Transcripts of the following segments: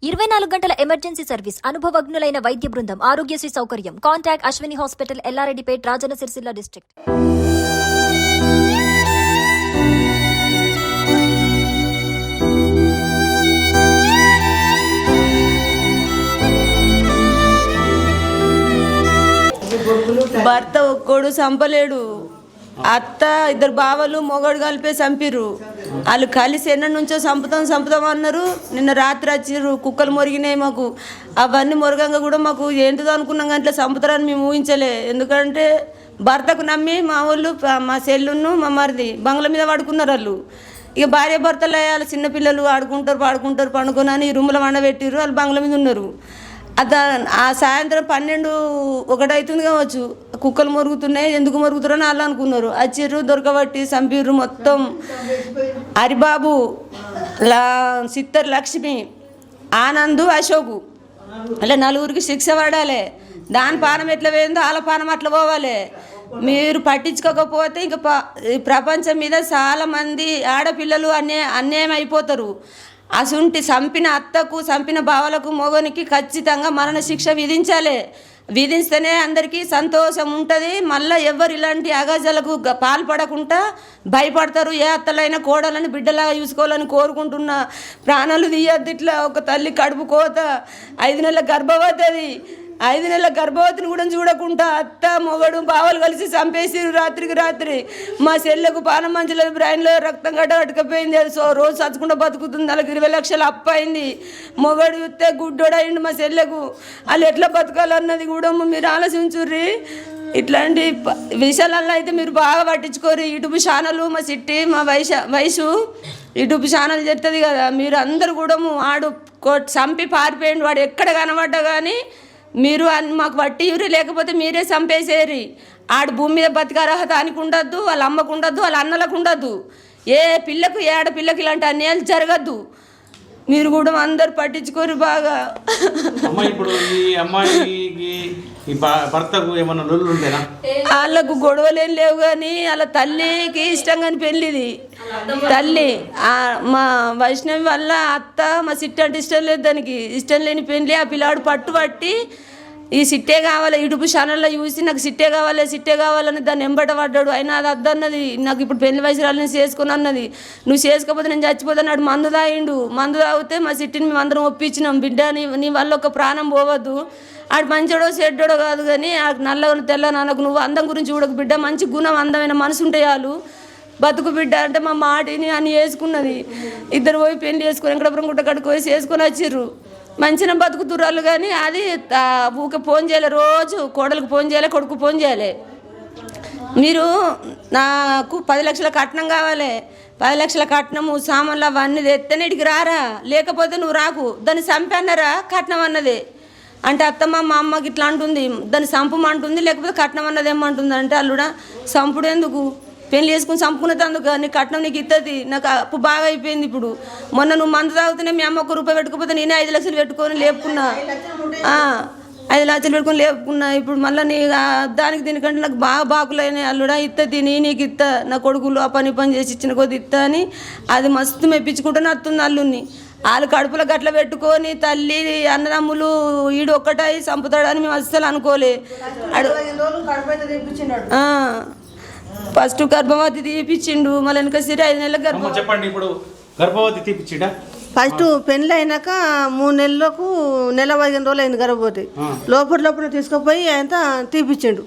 24 గంటల emergency service, అనుభవజ్ఞులైన వైద్య బృందం, ఆరోగ్యశ్రీ సౌకర్యం. Contact Ashwini hospital, Yellareddypet, Rajanna Sircilla district. భర్త ఒక్కడు చంపలేడు. అత్త ఇద్దరు బావలు మొగడు కలిపే చంపిర్రు. వాళ్ళు కలిసి ఎన్న నుంచో చంపుతాం అన్నారు. నిన్న రాత్రి వచ్చిర్రు. కుక్కలు మొరిగినాయి మాకు. అవన్నీ మొరగంగా కూడా మాకు ఏంటిదో అనుకున్నాం కానీ ఇట్లా చంపుతారని మేము ఊహించలే. ఎందుకంటే భర్తకు నమ్మి మా వాళ్ళు, మా సెల్లును మా మరిది బంగ్లా మీద పడుకున్నారు. వాళ్ళు ఇక భార్య భర్తలు వాళ్ళ చిన్నపిల్లలు ఆడుకుంటారు పండుకొని ఈ రూమ్లో వండబెట్టిర్రు. వాళ్ళు బంగ్లా మీద ఉన్నారు. ఆ సాయంత్రం 12-1 అవుతుంది కావచ్చు. కుక్కలు మొరుగుతున్నాయి, ఎందుకు మొరుగుతారని వాళ్ళు అనుకున్నారు. వచ్చిర్రు, దొరకబట్టి చంపిర్రు. మొత్తం హరిబాబు, సిత్తర్ లక్ష్మి, ఆనందు, అశోకు అలా 4 శిక్ష పడాలి. దాని పానం ఎట్లా పోయిందో వాళ్ళ పానం అట్లా పోవాలి. మీరు పట్టించుకోకపోతే ఇంకా ప్రపంచం మీద చాలామంది ఆడపిల్లలు అన్యాయం అయిపోతారు. అసుంటి చంపిన అత్తకు, చంపిన బావలకు, మొగనికి ఖచ్చితంగా మరణ శిక్ష విధించాలి. విధిస్తేనే అందరికీ సంతోషం ఉంటుంది. మళ్ళీ ఎవరు ఇలాంటి అగాజాలకు పాల్పడకుండా భయపడతారు. ఏ అత్తలైనా కోడలని బిడ్డలాగా చూసుకోవాలని కోరుకుంటున్న ప్రాణాలు తీయద్దు. ఇట్లా ఒక తల్లి కడుపు కోత, 5 నెలల గర్భవతి. అది 5 నెలల గర్భవతిని కూడా చూడకుండా అత్త మొగడు బావలు కలిసి చంపేసిరు రాత్రికి రాత్రి. మా చెల్లెకు పానం మంచలేదు, బ్రెయిన్లో రక్తం గడ్డకపోయింది. అది రోజు చచ్చుకుంటూ బతుకుతుంది. వాళ్ళకి 20 లక్షలు అప్పు అయింది. మొగడు చూస్తే గుడ్డోడయిండు మా చెల్లెకు. వాళ్ళు ఎట్లా బతకాలన్నది కూడా మీరు ఆలోచించుర్రి. ఇట్లాంటి విషయాలలో అయితే మీరు బాగా పట్టించుకోరు. యూట్యూబ్ ఛానల్ మా సిట్టి, మా వయసు యూట్యూబ్ ఛానల్ చెప్తుంది కదా. మీరు అందరు కూడా ఆడు చంపి పారిపోయిండు. వాడు ఎక్కడ కనబడ్డా కానీ మీరు మాకు వట్టి ఇవ్వరు, లేకపోతే మీరే చంపేసేరి. ఆడు భూమి మీద బతికారహత ఆనికి ఉండద్దు, వాళ్ళ అమ్మకు ఉండద్దు, వాళ్ళ అన్నలకు ఉండద్దు. ఏ పిల్లకు, ఏ ఆడపిల్లకి ఇలాంటి అన్యాయాలు జరగద్దు. మీరు కూడా అందరు పట్టించుకోరు బాగా. ఇప్పుడు ఈ అమ్మాయికి భర్తకు ఏమన్నా లొల్లు ఉండేనా? వాళ్ళకు గొడవలేం లేవు కానీ వాళ్ళ తల్లికి ఇష్టం కానీ పెళ్ళిది. తల్లి మా వైష్ణవి వల్ల అత్త మా సిట్టి అంటే ఇష్టం లేదు. దానికి ఇష్టం లేని పెళ్ళి. ఆ పిల్లాడు పట్టుబట్టి ఈ సిట్టే కావాలి, యూట్యూబ్ ఛానల్లో చూసి నాకు సిట్టే కావాలని దాన్ని ఎంబట పడ్డాడు. అయినా అది అద్దన్నది. నాకు ఇప్పుడు పెళ్లి వయసు రాలని చేసుకుని అన్నది. నువ్వు చేసుకోకపోతే నేను చచ్చిపోతాను. మందు తాగిండు. మందు తాగితే మా సిట్టిని మేము అందరం ఒప్పించినాం. బిడ్డ నీ వల్ల ఒక ప్రాణం పోవద్దు. ఆడు మంచోడో చెడ్డోడో కాదు కానీ నల్లగా తెల్ల నాన్నకు నువ్వు అందం గురించి చూడకు బిడ్డ, మంచి గుణం, అందమైన మనసు ఉంటే చాలు, బతుకు బిడ్డ అంటే మా మాటిని అని వేసుకున్నది. ఇద్దరు పోయి పెళ్లి చేసుకుని వెంకటపురం గుట్ట కడుకు పోయి చేసుకొని వచ్చిర్రు. మంచిగా బతుకుతుర్రాళ్ళు కానీ అది ఊకే ఫోన్ చేయలే. రోజు కోడలకు ఫోన్ చేయాలి, కొడుకు ఫోన్ చేయాలి. మీరు నాకు 10 లక్షల కట్నం కావాలి, 10 లక్షల కట్నము సామాన్లు అవన్నీ తెత్తనే ఇడికి రారా, లేకపోతే నువ్వు రాకు. దాన్ని చంపన్నారా కట్నం అన్నదే అంటే అత్తమ్మ మా అమ్మకి ఇట్లా అంటుంది, దాన్ని చంపమంటుంది, లేకపోతే కట్నం అన్నది ఏమంటుంది అంటే అల్లుడా చంపుడు ఎందుకు, పెళ్లి చేసుకుని చంపుకునేందుకు, నీ కట్నం నీకు ఇస్తుంది. నాకు అప్పు బాగా అయిపోయింది. ఇప్పుడు మొన్న నువ్వు మందు తాగుతూనే మీ అమ్మ 1 రూపాయి పెట్టుకోకపోతే నేనే 5 లక్షలు పెట్టుకొని లేపుకున్నా. 5 లక్షలు పెట్టుకొని లేపుకున్నా. ఇప్పుడు మళ్ళీ నీ దానికి దీనికంటే నాకు బాగా బాకులైనాయి. అల్లుడా ఇస్తుంది, నీకు ఇస్తా, నా కొడుకులు ఆ పని చేసి ఇచ్చిన కొద్ది ఇస్తా అని అది మస్తు మెప్పించుకుంటూనే వస్తుంది అల్లుని. వాళ్ళు కడుపులో గట్ల పెట్టుకొని తల్లి అన్నదమ్ములు ఈడు ఒక్కటాయి చంపుతాడని మేము అస్సలు అనుకోలే. ఫస్ట్ గర్భవతి తీపిచ్చిండు, మళ్ళీ వెనక సిరి 5 నెలల గర్భవతి. చెప్పండి, ఇప్పుడు గర్భవతి తీపిచ్చిండా? ఫస్ట్ పెళ్ళి అయినాక 3 నెలలకు 15 రోజులు అయింది గర్భవతి. లోపల తీసుకుపోయి ఆయన తీపిచ్చిండు.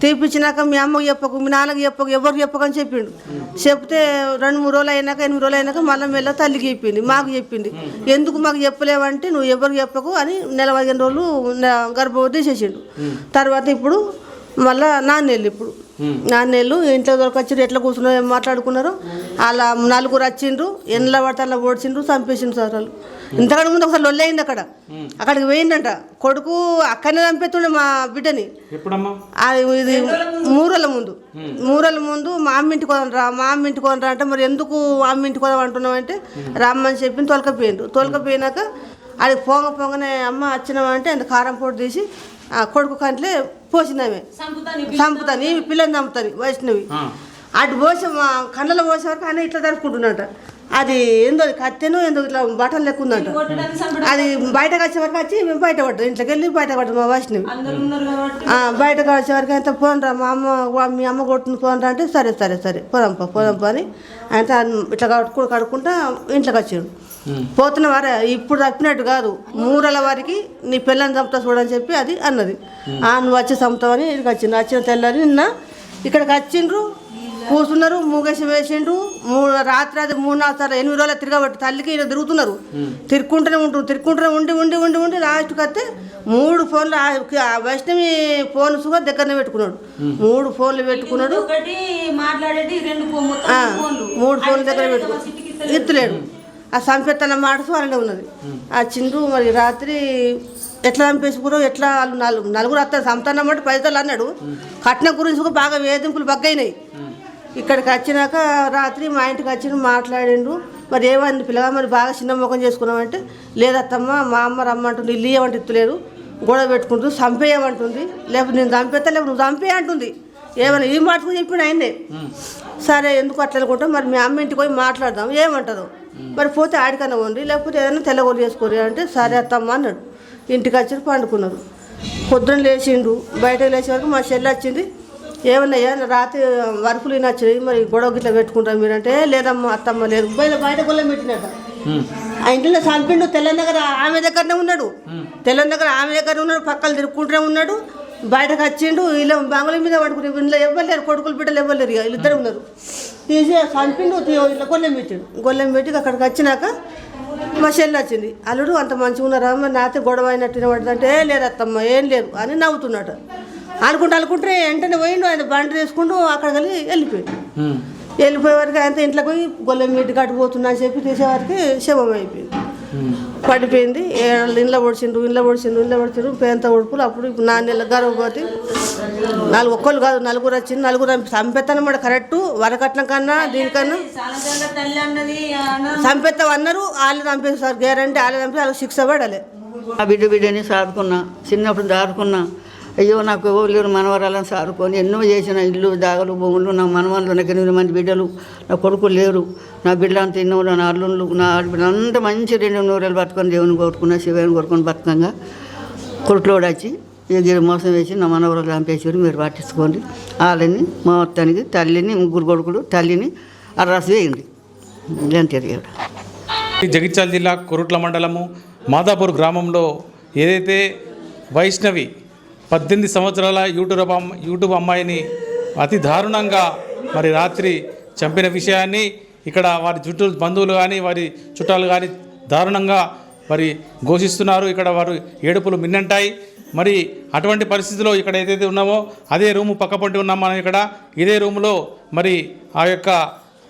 తీపిచ్చినాక మీ అమ్మకి చెప్పకు, మీ నాన్నకి చెప్పకు, ఎవరికి చెప్పకని చెప్పిండు. చెప్తే 2-3 రోజులు అయినాక 8 రోజులు అయినాక మళ్ళీ మెల్ల తల్లికి చెప్పింది, మాకు చెప్పింది. ఎందుకు మాకు చెప్పలేవంటే నువ్వు ఎవరికి చెప్పకు అని 15 రోజులు గర్భవతి తీసేసిండు. తర్వాత ఇప్పుడు మళ్ళా 4 నెలలు. ఇప్పుడు 4 నెలలు ఇంట్లో దొరకొచ్చారు. ఎట్లా కూర్చున్నారు, ఏం మాట్లాడుకున్నారు. అలా 4 వచ్చిండ్రు, ఎండ్ల పడితే అలా ఓడిచిండ్రు, చంపేసిండ్రు సార్. వాళ్ళు ఇంతకంటే ముందు ఒకసారి లొల్లయింది. అక్కడికి పోయిందంట. కొడుకు అక్కడనే చంపేస్తుండే మా బిడ్డని. ఇది 3 రోజుల ముందు. 3 రోజుల ముందు మా అమ్మ ఇంటికి కొనరా అంటే మరి ఎందుకు అమ్మ ఇంటికి కొదాం అంటున్నావు అంటే రమ్మని చెప్పి తోలకపోయినాక అది పొంగనే అమ్మ వచ్చినామంటే అంత కారం పొడి తీసి కొడుకు కంట్లే పోసినామే, చంపుతాను పిల్లని చంపుతాను వైష్ణవి. అటు పోసి కళ్ళలో పోసే వరకు ఆయన ఇట్లా జరుపుకుంటున్నట. అది ఏందో కత్తెనో ఏందో ఇట్లా బటన్ లెక్క ఉందంట. అది బయటకు వచ్చే వరకు వచ్చి మేము బయట పడ్డాం, ఇంట్లోకి వెళ్ళి బయట పడ్డాం. మా వైష్ణవి బయటకు వచ్చే వరకు ఎంత పోనరా మా అమ్మ, మీ అమ్మ కొట్టుకుని పోనరా అంటే సరే సరే సరే పోదాంపా అని అంటే ఇట్లా కడుక్కుంటా ఇంట్లోకి వచ్చాడు. పోతున్న వారే ఇప్పుడు తప్పినట్టు కాదు, 3 నెలల వరకు నీ పిల్లని చంపుతా చూడని చెప్పి అది అన్నది. నువ్వు వచ్చి చంపుతావని ఇక్కడికి వచ్చిండు. వచ్చిన తెల్లని నిన్న ఇక్కడికి వచ్చిండ్రు, కూర్చున్నారు, మూగేశం వేసిండ్రు. రాత్రి 3-4 సార్లు 8 రోజులు తిరగబట్టి తల్లికి ఇలా తిరుగుతున్నారు. తిరుక్కుంటూనే ఉండి లాస్ట్కి వస్తే 3 ఫోన్లు వైష్ణవి ఫోన్ సుగా దగ్గరనే పెట్టుకున్నాడు. 3 ఫోన్లు పెట్టుకున్నాడు, 3 ఫోన్లు దగ్గర పెట్టుకున్నాడు, ఎత్తులేడు. ఆ సంపెత్తన మాట వాళ్ళనే ఉన్నది. ఆ చిండ్రు మరి రాత్రి ఎట్లా చంపేసుకున్నావు, ఎట్లా వాళ్ళు నలుగురు వస్తారు సంతానమాట పైసలు అన్నాడు. కట్నం గురించి కూడా బాగా వేధింపులు బగ్గైనాయి. ఇక్కడికి వచ్చినాక రాత్రి మా ఇంటికి వచ్చి మాట్లాడిండు. మరి ఏమంది పిల్లగా మరి బాగా చిన్న ముఖం చేసుకున్నామంటే, లేదత్తమ్మ మా అమ్మ రమ్మంటుంది, ఇల్లు ఇవ్వమంటే ఇత్తులేదు, గొడవ పెట్టుకుంటుంది, చంపేయమంటుంది, లేకపోతే నేను చంపేస్తా లేకపోతే నువ్వు చంపే అంటుంది. ఏమన్నా ఈ మాటకు చెప్పిన ఆయనే. సరే ఎందుకు అట్లా అనుకుంటాం, మరి మీ అమ్మ ఇంటికి పోయి మాట్లాడదాం ఏమంటుందో, మరి పోతే ఆడికన్నా ఉంది లేకపోతే ఏదైనా తెల్లగోలు చేసుకోరు అంటే సరే అత్తమ్మ అన్నాడు. ఇంటికి వచ్చి పండుకున్నారు. పొద్దున్న లేచిండు, బయటకు లేచే వరకు మా చెల్లి వచ్చింది. ఏమన్నాయా రాత్రి వరకులు నచ్చినాయి, మరి గొడవ గిట్లా పెట్టుకుంటాం మీరంటే, లేదమ్మా అత్తమ్మ లేదు, బయట గొల్ల పెట్టినట్ట. ఆ ఇంట్లో చంపిండు. తెల్లని దగ్గర ఆమె దగ్గరనే ఉన్నాడు, తెల్లని దగ్గర ఆమె దగ్గర ఉన్నాడు, పక్కలు తిరుక్కుంటూనే ఉన్నాడు. బయటకు వచ్చిండు, వీళ్ళ బంగుల మీద పడుకుని ఇంట్లో ఇవ్వలేరు, కొడుకులు బిడ్డలు ఇవ్వలేరు, ఇక వీళ్ళిద్దరు ఉన్నారు. తీసి చంపిండు, ఇట్లా గొల్లెం పెట్టాడు. గొల్లెం పెట్టి అక్కడికి వచ్చినాక మా చెల్లి వచ్చింది. అల్లుడు అంత మంచిగా ఉన్నారా, మరి నాతో గొడవ అయినట్టు పడుతుంటే, లేదత్తమ్మ ఏం లేదు అని నవ్వుతున్నాడు. అనుకుంటే వెంటనే పోయిండు, ఆయన బండి తీసుకుంటూ అక్కడికి వెళ్ళిపోయాడు. వెళ్ళిపోయే వరకు ఆయన ఇంట్లోకి పోయి గొల్లెం మీటి కట్టిపోతున్నా అని చెప్పి తీసేవారికి శవం అయిపోయింది, పడిపోయింది. ఇంట్లో పొడిచిండ్రు పేంత ఉడుపులు. అప్పుడు ఇప్పుడు 4 నెలల గర్భవతి. ఒక్కళ్ళు కాదు, నలుగురు వచ్చింది. నలుగురు చంపెత్తనమాట కరెక్ట్. వరకట్నం కన్నా దీనికన్నా చంపెత్తాం అన్నారు. వాళ్ళు చంపేస్తారు గ్యారంటీ, వాళ్ళు చంపి వాళ్ళకి శిక్ష పడాలి. ఆ బిడ్డని సాదుకున్నా, చిన్నప్పుడు దారుకున్నా. అయ్యో నాకు ఎవరు లేరు, మనవరాలను సారుకొని ఎన్నో చేసిన, ఇల్లు దాగలు భూములు, నా మనవాళ్ళు, నాకు 8 మంది బిడ్డలు, నా కొడుకులు లేరు, నా బిడ్డలు అంత ఎన్నో, నా అల్లుళ్ళు, నా ఆడబిడ్డ అంత మంచి 2 నూరేళ్ళు బతుకొని దేవుని కొట్టుకున్నా, శివాన్ని కొట్టుకొని బతుకంగా కొడుకులోడు వచ్చి ఎగిరి మోసం వేసి నా మనవరాలు చంపేసారు, మీరు పట్టించుకోండి. వాళ్ళని మా మొత్తానికి తల్లిని, 3 కొడుకులు, తల్లిని అర్రాసు వేయండి అంతే. జగిత్యాల జిల్లా కొరుట్ల మండలము మాదాపూర్ గ్రామంలో ఏదైతే వైష్ణవి 18 సంవత్సరాల యూట్యూబ్ అమ్మాయిని అతి దారుణంగా మరి రాత్రి చంపిన విషయాన్ని ఇక్కడ వారి బంధువులు కానీ వారి చుట్టాలు కానీ దారుణంగా మరి ఘోషిస్తున్నారు. ఇక్కడ వారు ఏడుపులు మిన్నంటాయి. మరి అటువంటి పరిస్థితిలో ఇక్కడ ఏదైతే ఉన్నామో అదే రూము పక్కపంటి ఉన్నాం మనం. ఇక్కడ ఇదే రూములో మరి ఆ యొక్క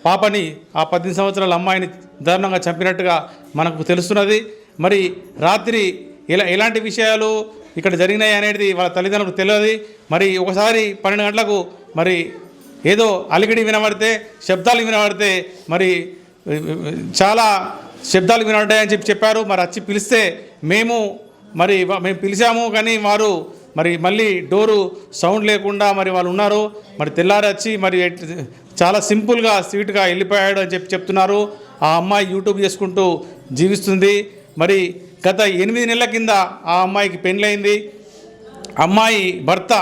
పాపని, ఆ 18 సంవత్సరాల అమ్మాయిని దారుణంగా చంపినట్టుగా మనకు తెలుస్తున్నది. మరి రాత్రి ఎలాంటి విషయాలు ఇక్కడ జరిగినాయి అనేది వాళ్ళ తల్లిదండ్రులకు తెలియదు. మరి ఒకసారి 12 గంటలకు మరి ఏదో అలిగిడి వినబడితే, శబ్దాలు వినబడితే, మరి చాలా శబ్దాలు వినబడ్డాయని చెప్పారు. మరి వచ్చి పిలిస్తే మేము పిలిచాము, కానీ వారు మరి మళ్ళీ డోరు సౌండ్ లేకుండా మరి వాళ్ళు ఉన్నారు. మరి తెల్లారి వచ్చి మరి చాలా సింపుల్గా స్వీట్గా వెళ్ళిపోయాడు అని చెప్తున్నారు. ఆ అమ్మాయి యూట్యూబ్ చేసుకుంటూ జీవిస్తుంది. మరి గత 8 నెలల కింద ఆ అమ్మాయికి పెళ్ళయింది. అమ్మాయి భర్త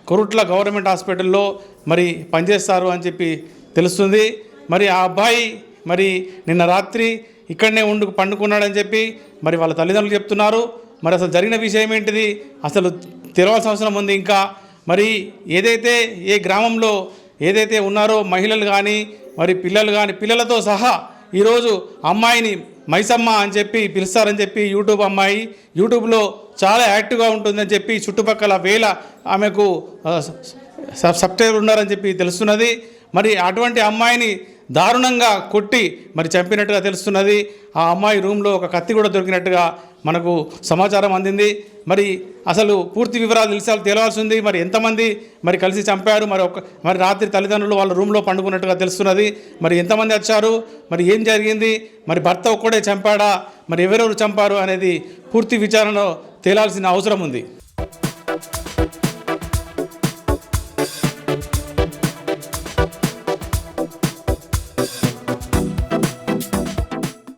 కొరుట్ల గవర్నమెంట్ హాస్పిటల్లో మరి పనిచేస్తారు అని చెప్పి తెలుస్తుంది. మరి ఆ అబ్బాయి మరి నిన్న రాత్రి ఇక్కడనే పండుకున్నాడని చెప్పి మరి వాళ్ళ తల్లిదండ్రులు చెప్తున్నారు. మరి అసలు జరిగిన విషయం ఏంటిది అసలు తెలవాల్సిన అవసరం ఉంది. ఇంకా మరి ఏదైతే ఏ గ్రామంలో ఏదైతే ఉన్నారో మహిళలు కానీ మరి పిల్లలు కానీ పిల్లలతో సహా ఈరోజు అమ్మాయిని మైసమ్మ అని చెప్పి పిలుస్తారని చెప్పి యూట్యూబ్ అమ్మాయి యూట్యూబ్లో చాలా యాక్టివ్గా ఉంటుందని చెప్పి చుట్టుపక్కల వేల ఆమెకు సబ్స్క్రైబర్ ఉన్నారని చెప్పి తెలుస్తున్నది. మరి అటువంటి అమ్మాయిని దారుణంగా కొట్టి మరి చంపినట్టుగా తెలుస్తున్నది. ఆ అమ్మాయి రూమ్లో ఒక కత్తి కూడా దొరికినట్టుగా మనకు సమాచారం అందింది. మరి అసలు పూర్తి వివరాలు తెలియాల్సి ఉంది. మరి ఎంతమంది మరి కలిసి చంపారు, మరి రాత్రి తల్లిదండ్రులు వాళ్ళ రూమ్లో పండుకున్నట్టుగా తెలుస్తున్నది. మరి ఎంతమంది వచ్చారు, మరి ఏం జరిగింది, మరి భర్త ఒక్కడే చంపాడా, మరి ఎవరెవరు చంపారు అనేది పూర్తి విచారణలో తేలాల్సిన అవసరం ఉంది.